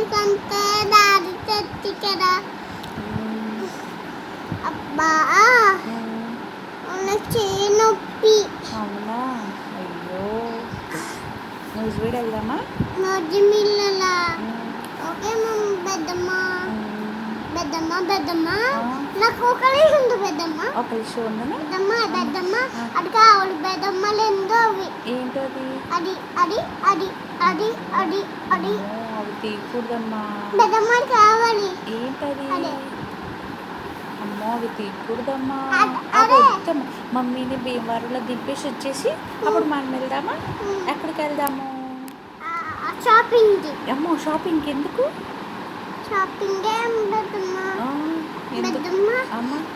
ఎందుకంటే దారి తెచ్చి కదా. అబ్బా చేయి నొప్పి. అవునా, అయ్యో. న్యూస్ వీడ్ వెళ్దామా? నోటి మిల్లలా. ఓకే పెద్దమ్మ పెద్దమ్మ పెద్దమ్మ నాకు ఒక విషయం ఉంది పెద్దమ్మ. ఒక విషయం ఉందని పెద్దమ్మ పెద్దమ్మ అది కావాలి పెద్దమ్మలు ఎందో అవి. ఏంటది? అది అది అది అది అది అది అవి తీయకూడదమ్మా. పెద్దమ్మ కావాలి. ఏంటది? అమ్మో, అవి తీయకూడదమ్మా. అదే మమ్మీని భీమవరంలో దింపేసి వచ్చేసి అప్పుడు మనం వెళ్దామా? ఎక్కడికి వెళ్దాము? షాపింగ్. అమ్మో, షాపింగ్కి ఎందుకు? షాపింగ్ పెద్దమ్మ పెద్దమ్మ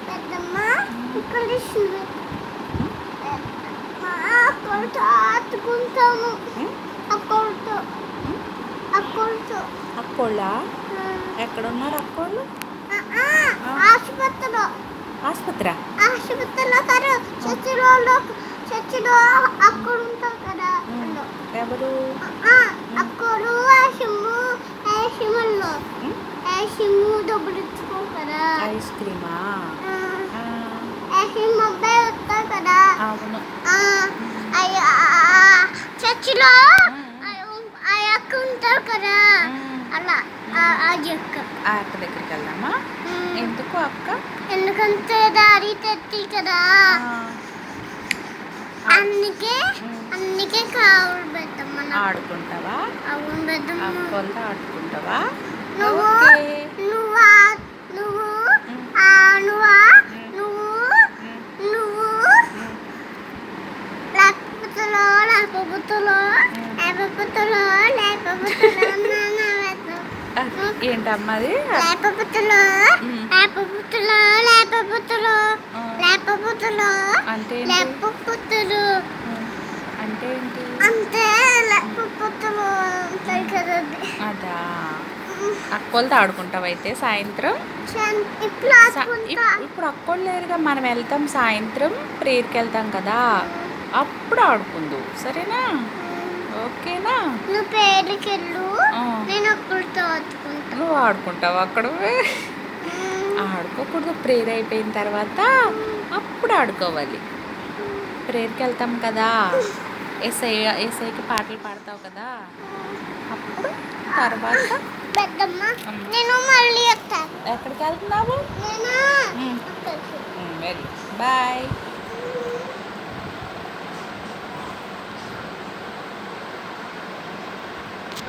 పెద్దమ్మ ఇక్కడ అక్కడితో ఆడుకుంటాము. అక్కడితో అక్కడితో అక్కోళ్ళా? ఎక్కడున్నారు అక్కోళ్ళు? ఆసుపత్రిలో. ఆసుపత్రి? ఆసుపత్రిలో కదా, చర్చిలో అక్కడ ఉంటారు కదా. ఎవరు? అక్కడు ఆశిమల్లో ఆశిము డబ్బులు ఇచ్చుకో కదా. ఐస్ క్రీమా? ఆశిమ్ అబ్బాయి వస్తారు కదా. అవును. చర్చిలో అక్క ఉంటారు కదా. అలా అక్క దగ్గరికి వెళ్దామా? ఎందుకు అక్క? ఎందుకంటే దారి తెచ్చి కదా. అందుకే కావాలి పెద్దమ్మ. ఆడుకుంటావా? అవును పెద్దమ్మ. అక్కోళ్ళతో ఆడుకుంటావా? నువ్వు నువ్వా నువ్వు నువ్వా నువ్వు నువ్వు లేకపోతులో లేకపోతులో లేకపోతులో లేకపోతులో ఏంటమ్మది? లేకపోతులో లేకపోతులో లేకపోతులో లేకపోతులో అంటే లేకపోతులు అంటే ఏంటి? అంతే లేకపోతులు ఉంటాయి కదండి. అదా, అక్కోళ్ళతో ఆడుకుంటావు అయితే సాయంత్రం? ఇప్పుడు అక్కోళ్ళు లేరుగా, మనం వెళ్తాం సాయంత్రం ప్రేయర్కి వెళ్తాం కదా, అప్పుడు ఆడుకుందు. సరేనా? ఓకేనా? నువ్వు ప్రేయర్కి వెళ్ళు, నేను అక్కడితో ఆడుకుంటా. నువ్వు ఆడుకుంటావు అక్కడ? ఆడుకోకూడదు, ప్రేయర్ అయిపోయిన తర్వాత అప్పుడు ఆడుకోవాలి. ప్రేయర్కి వెళ్తాం కదా, ఏసైకి పాటలు పాడతావు కదా, అప్పుడు తర్వాత పెద్దమ్మ నేను మళ్ళీ వస్తాను. ఎక్కడికి వెళ్తున్నావు? నేను వెరీ బాయ్.